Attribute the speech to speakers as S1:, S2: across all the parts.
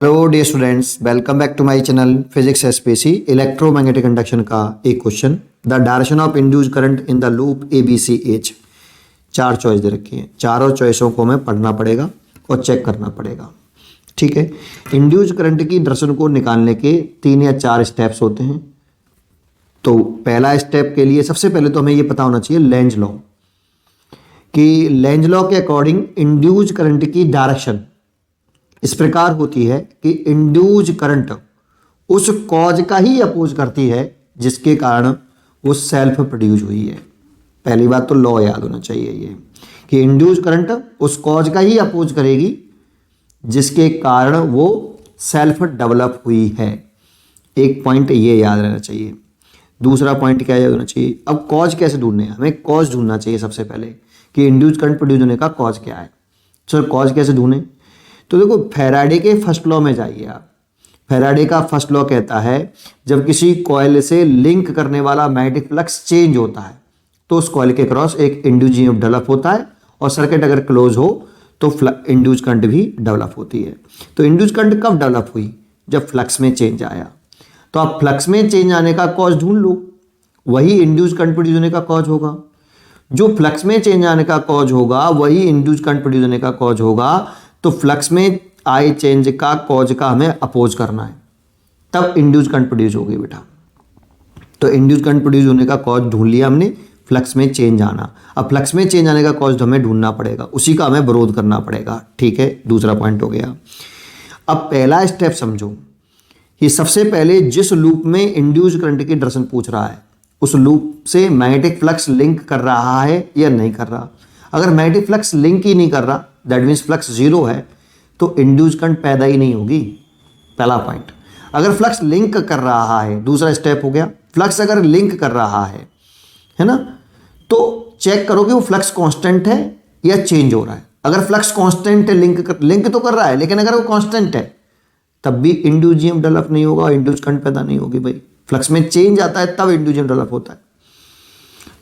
S1: Hello dear students, welcome back to my channel physics SPC. Electromagnetic induction का एक question. The direction of induced current in the loop A B C H. चार चॉइस दे रखी है, चारों चॉइसों को हमें पढ़ना पड़ेगा और चेक करना पड़ेगा। ठीक है। इंड्यूस्ड करंट की डायरेक्शन को निकालने के 3 या 4 स्टेप्स होते हैं। तो पहला स्टेप के लिए सबसे पहले तो हमें ये पता होना चाहिए लेंज लॉ, कि लेंज लॉ के अकॉर्डिंग इंड्यूस्ड करंट की डायरेक्शन इस प्रकार होती है कि इंड्यूज करंट उस कॉज का ही अपोज करती है जिसके कारण वो सेल्फ प्रोड्यूस हुई है। पहली बात तो लॉ याद होना चाहिए ये, कि इंड्यूज करंट उस कॉज का ही अपोज करेगी जिसके कारण वो सेल्फ डेवलप हुई है। एक पॉइंट ये याद रहना चाहिए। दूसरा पॉइंट क्या याद होना चाहिए, अब कॉज कैसे ढूंढने हैं, हमें कॉज ढूंढना चाहिए सबसे पहले कि इंड्यूज करंट प्रोड्यूस होने का कॉज क्या है। चलो कॉज कैसे ढूंढें, तो देखो फैराडे के फर्स्ट लॉ में जाइए आप। फैराडे का फर्स्ट लॉ कहता है जब किसी कॉइल से लिंक करने वाला मैग्नेटिक फ्लक्स चेंज होता है तो उस कॉइल के क्रॉस एक इंड्यूस ईएमएफ डेवलप होता है, और सर्किट अगर क्लोज हो तो इंड्यूस करंट भी डेवलप होती है। तो इंड्यूस करंट कब डेवलप हुई, जब फ्लक्स में चेंज आया। तो आप फ्लक्स में चेंज आने का कॉज ढूंढ लो, वही इंड्यूस करंट प्रोड्यूस होने का कॉज होगा। जो फ्लक्स में चेंज आने का कॉज होगा वही इंड्यूस करंट प्रोड्यूस होने का कॉज होगा। तो फ्लक्स में आए चेंज का कॉज का हमें अपोज करना है, तब इंड्यूस करंट प्रोड्यूस होगी बेटा। तो इंड्यूस करंट प्रोड्यूस होने का कॉज ढूंढ लिया हमने, फ्लक्स में चेंज आना। अब फ्लक्स में चेंज आने का कॉज हमें ढूंढना पड़ेगा, उसी का हमें विरोध करना पड़ेगा। ठीक है, दूसरा पॉइंट हो गया। अब पहला स्टेप समझो कि सबसे पहले जिस लूप में इंड्यूस करंट की डायरेक्शन पूछ रहा है उस लूप से मैग्नेटिक फ्लक्स लिंक कर रहा है या नहीं कर रहा। अगर मैग्नेटिक फ्लक्स लिंक ही नहीं कर रहा, दैट मीन्स फ्लक्स जीरो है, तो इंड्यूस करंट पैदा ही नहीं होगी। पहला पॉइंट। अगर फ्लक्स लिंक कर रहा है, दूसरा स्टेप हो गया, फ्लक्स अगर लिंक कर रहा है ना, तो चेक करो कि वो फ्लक्स कांस्टेंट है या चेंज हो रहा है। अगर फ्लक्स कांस्टेंट है, लिंक तो कर रहा है, लेकिन अगर वो कांस्टेंट है तब भी इंड्यूस ईएमएफ डेवलप नहीं होगा, इंड्यूस करंट पैदा नहीं होगी। भाई फ्लक्स में चेंज आता है तब इंड्यूस ईएमएफ डेवलप होता है।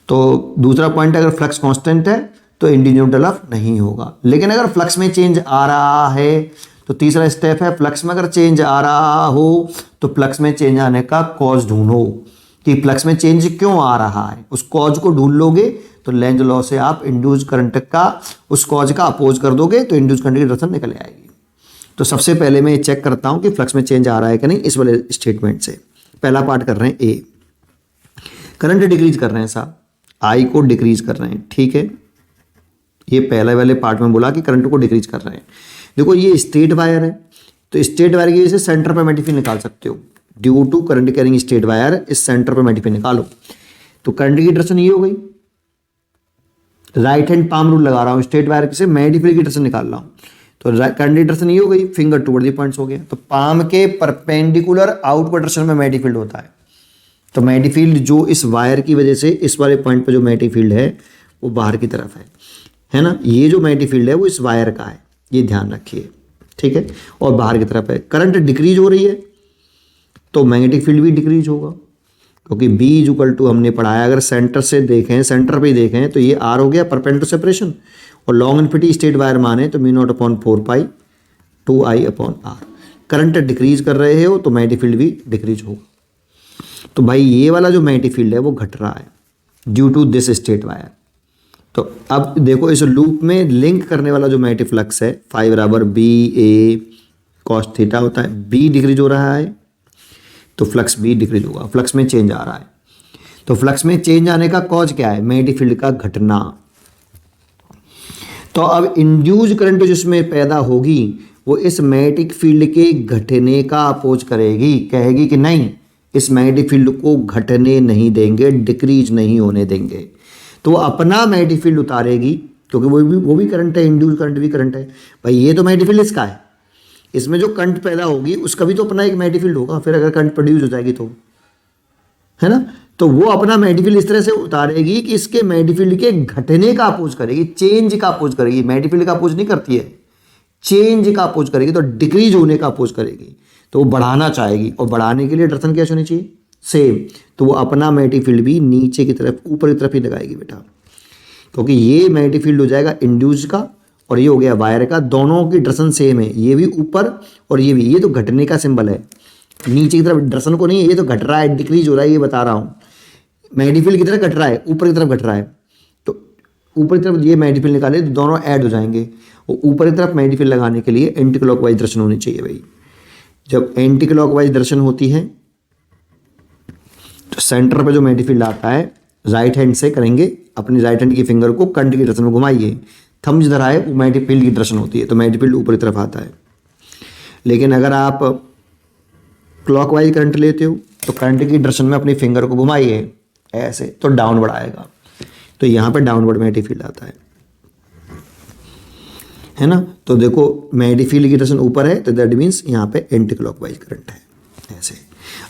S1: तो दूसरा पॉइंट, अगर फ्लक्स कांस्टेंट है तो इंड्यूस ईएमएफ डेवलप नहीं होगा। लेकिन अगर फ्लक्स में चेंज आ रहा है तो तीसरा स्टेप है, फ्लक्स में अगर चेंज आ रहा हो तो फ्लक्स में चेंज आने का कॉज ढूंढो कि फ्लक्स में चेंज क्यों आ रहा है। उस कॉज को ढूंढ लोगे तो लेंज लॉ से आप इंड्यूस करंट का उस कॉज का अपोज कर दोगे तो इंड्यूस करंट की डायरेक्शन निकल आएगी। तो सबसे पहले मैं ये चेक करता हूं कि फ्लक्स में चेंज आ रहा है कि नहीं, इस वाले स्टेटमेंट से। पहला पार्ट कर रहे हैं ए, करंट डिक्रीज कर रहे हैं साहब, आई को डिक्रीज कर रहे हैं। ठीक है, ये पहले वाले पार्ट में बोला कि करंट को डिक्रीज कर रहे हैं। देखो ये स्ट्रेट वायर है, तो स्ट्रेट वायर की वजह से सेंटर पे मैग्नेटिक फील्ड निकाल सकते हो। Due to current carrying straight wire इस सेंटर पे मैग्नेटिक फील्ड निकालो। तो करंट की डायरेक्शन ये हो गई। राइट हैंड पाम रूल लगा रहा हूँ, स्ट्रेट वायर से मैग्नेटिक फील्ड की डायरेक्शन निकाल रहा हूँ। तो करंट की डायरेक्शन ये हो गई, फिंगर टुवर्ड द पॉइंट्स हो गया। तो पाम के परपेंडिकुलर आउटवर्ड डायरेक्शन में मैग्नेटिक फील्ड होता है। तो मैग्नेटिक फील्ड जो इस वायर की वजह से इस वाले पॉइंट पर जो मैग्नेटिक फील्ड है वो बाहर की तरफ है ना। ये जो मैग्नेटिक फील्ड है वो इस वायर का है, ये ध्यान रखिए। ठीक है, और बाहर की तरफ है। करंट डिक्रीज हो रही है तो मैग्नेटिक फील्ड भी डिक्रीज होगा, क्योंकि B इक्वल टू हमने पढ़ाया, अगर सेंटर से देखें, सेंटर पे ही देखें तो ये R हो गया परपेंडिकुलर सेपरेशन, और लॉन्ग इन्फिनिटी स्ट्रेट वायर माने तो μ0/4π 2I/r। करंट डिक्रीज कर रहे हो तो मैग्नेटिक फील्ड भी डिक्रीज होगा। तो भाई ये वाला जो मैग्नेटिक फील्ड है वो घट रहा है due to this straight wire. तो अब देखो इस लूप में लिंक करने वाला जो मैग्नेटिक फ्लक्स है फाई बराबर BA cos थीटा होता है। B डिक्रीज हो रहा है तो फ्लक्स B डिक्रीज होगा, फ्लक्स में चेंज आ रहा है। तो फ्लक्स में चेंज आने का कॉज क्या है, मैग्नेटिक फील्ड का घटना। तो अब इंड्यूस करंट जिसमें पैदा होगी वो इस मैग्नेटिक फील्ड के घटने का अपोज करेगी, कहेगी कि नहीं इस मैग्नेटिक फील्ड को घटने नहीं देंगे, डिक्रीज नहीं होने देंगे। तो वो अपना मैग्नेटिक फील्ड उतारेगी, क्योंकि वो भी करंट है, इंड्यूस करंट भी करंट है। भाई ये तो मैग्नेटिक फील्ड इसका है, इसमें जो करंट पैदा होगी उसका भी तो अपना एक मैग्नेटिक फील्ड होगा। फिर अगर करंट प्रोड्यूस हो जाएगी तो, है ना, तो वो अपना मैग्नेटिक फील्ड इस तरह से उतारेगी कि इसके मैग्नेटिक फील्ड के घटने का अपोज करेगी, चेंज का अपोज करेगी। मैग्नेटिक फील्ड का अपोज नहीं करती है, चेंज का अपोज करेगी। तो डिक्रीज होने का अपोज करेगी, तो वो बढ़ाना चाहेगी, और बढ़ाने के लिए डायरेक्शन क्या होनी चाहिए, सेम। तो वो अपना मैग्नेटिक फील्ड भी नीचे की तरफ, ऊपर की तरफ ही लगाएगी बेटा, क्योंकि ये मैग्नेटिक फील्ड हो जाएगा इंड्यूस का और ये हो गया वायर का, दोनों की डायरेक्शन सेम है, ये भी ऊपर और ये भी, ये तो घटने का सिंबल है, नीचे की तरफ डायरेक्शन को नहीं है, ये तो घट रहा है, डिक्रीज हो रहा है, ये बता रहा हूँ। मैग्नीफील्ड की तरफ घट रहा है, ऊपर की तरफ घट रहा है, तो ऊपर की तरफ ये मैग्नीफील्ड निकाले तो दोनों ऐड हो जाएंगे, और ऊपर की तरफ मैग्नीफील्ड लगाने के लिए एंटी क्लॉकवाइज डायरेक्शन होनी चाहिए भाई। जब एंटी क्लॉकवाइज डायरेक्शन होती है तो सेंटर पे जो मैग्नीफील्ड आता है राइट हैंड से करेंगे, अपनी राइट हैंड की फिंगर को करंट की डायरेक्शन में घुमाइए, थंब जिधर आए वो मैग्नीफील्ड की डायरेक्शन होती है, तो मैग्नीफील्ड ऊपर की तरफ आता है। लेकिन अगर आप क्लॉकवाइज करंट लेते हो तो करंट की डायरेक्शन में अपनी फिंगर को घुमाइए ऐसे, तो डाउनवर्ड आएगा, तो यहाँ पे डाउनवर्ड मैग्नीफील्ड आता है ना। तो देखो मैग्नीफील्ड की डायरेक्शन ऊपर है, तो दैट मीन्स यहाँ पे एंटी क्लॉकवाइज करंट है ऐसे।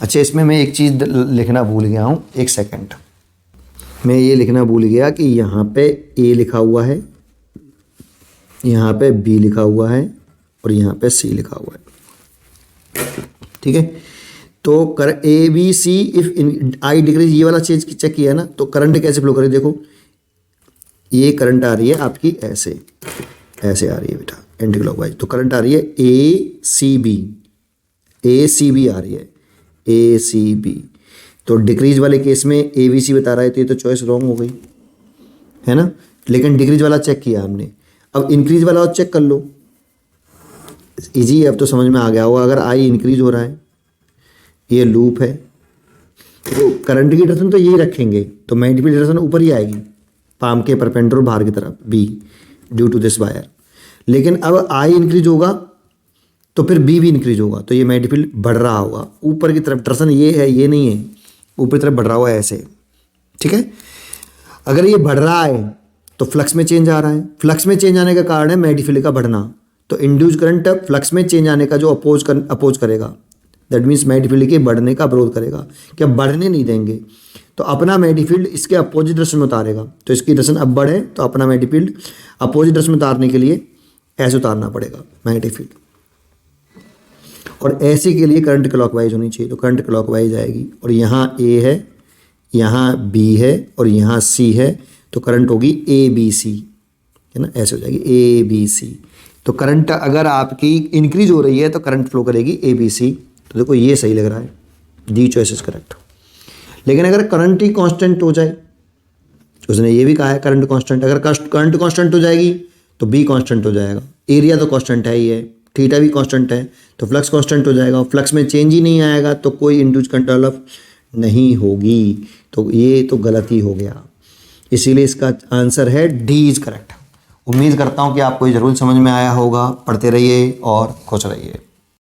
S1: अच्छा, इसमें मैं एक चीज़ लिखना भूल गया हूँ, एक सेकंड, मैं ये लिखना भूल गया कि यहाँ पे ए लिखा हुआ है, यहाँ पे बी लिखा हुआ है और यहाँ पे सी लिखा हुआ है, ठीक है। तो कर A B C if I decrease, ये वाला चीज चेक किया है ना, तो करंट कैसे फ्लो करे, देखो ये करंट आ रही है आपकी ऐसे ऐसे आ रही है बेटा एंटी क्लॉकवाइज, तो करंट आ रही है ए सी बी आ रही है, ए सी बी। तो डिक्रीज वाले केस में ए बी सी बता रहा है, तो ये तो चॉइस रॉन्ग हो गई है ना, लेकिन डिक्रीज वाला चेक किया हमने। अब इंक्रीज वाला और चेक कर लो, इजी, अब तो समझ में आ गया होगा। अगर आई इंक्रीज हो रहा है, ये लूप है, तो करंट की डायरेक्शन तो यही रखेंगे, तो मैग्नीफील्ड डायरेक्शन ऊपर ही आएगी, पाम के परपेंडिकुलर बाहर की तरफ B, due to this wire. लेकिन अब आई इंक्रीज होगा तो फिर बी भी इंक्रीज होगा, तो ये मैग्नीफील्ड बढ़ रहा होगा ऊपर की तरफ, डायरेक्शन ये है, ये नहीं है, ऊपर की तरफ बढ़ रहा हुआ है ऐसे, ठीक है। अगर ये बढ़ रहा है तो फ्लक्स में चेंज आ रहा है, फ्लक्स में चेंज आने का कारण है मैग्नीफील्ड का बढ़ना, तो इंड्यूस करंट फ्लक्स में चेंज आने का जो अपोज करेगा, दैट मीन्स मैग्नीफील्ड के बढ़ने का विरोध करेगा, क्या बढ़ने नहीं देंगे, तो अपना मैग्नीफील्ड इसके अपोजिट डायरेक्शन में उतारेगा। तो इसकी डायरेक्शन अब बढ़े तो अपना मैग्नीफील्ड अपोजिट डायरेक्शन में उतारने के लिए ऐसे उतारना पड़ेगा मैग्नीफील्ड, और ऐसे के लिए करंट क्लॉकवाइज होनी चाहिए, तो करंट क्लॉकवाइज आएगी, और यहाँ ए है, यहाँ बी है और यहाँ सी है, तो करंट होगी ए बी सी, है ना, ऐसे हो जाएगी ए बी सी। तो करंट अगर आपकी इंक्रीज हो रही है तो करंट फ्लो करेगी ए बी सी, तो देखो ये सही लग रहा है, डी चॉइस इज करेक्ट। लेकिन अगर करंट ही कांस्टेंट हो जाए, उसने ये भी कहा है करंट कांस्टेंट, अगर करंट कांस्टेंट हो जाएगी तो बी कांस्टेंट हो जाएगा, एरिया तो कांस्टेंट है ही है, थीटा भी कांस्टेंट है, तो फ्लक्स कांस्टेंट हो जाएगा, फ्लक्स में चेंज ही नहीं आएगा तो कोई इंड्यूस करंट डेवलप नहीं होगी, तो ये तो गलत ही हो गया, इसीलिए इसका आंसर है डी इज करेक्ट। उम्मीद करता हूँ कि आपको ये ज़रूर समझ में आया होगा, पढ़ते रहिए और खुश रहिए।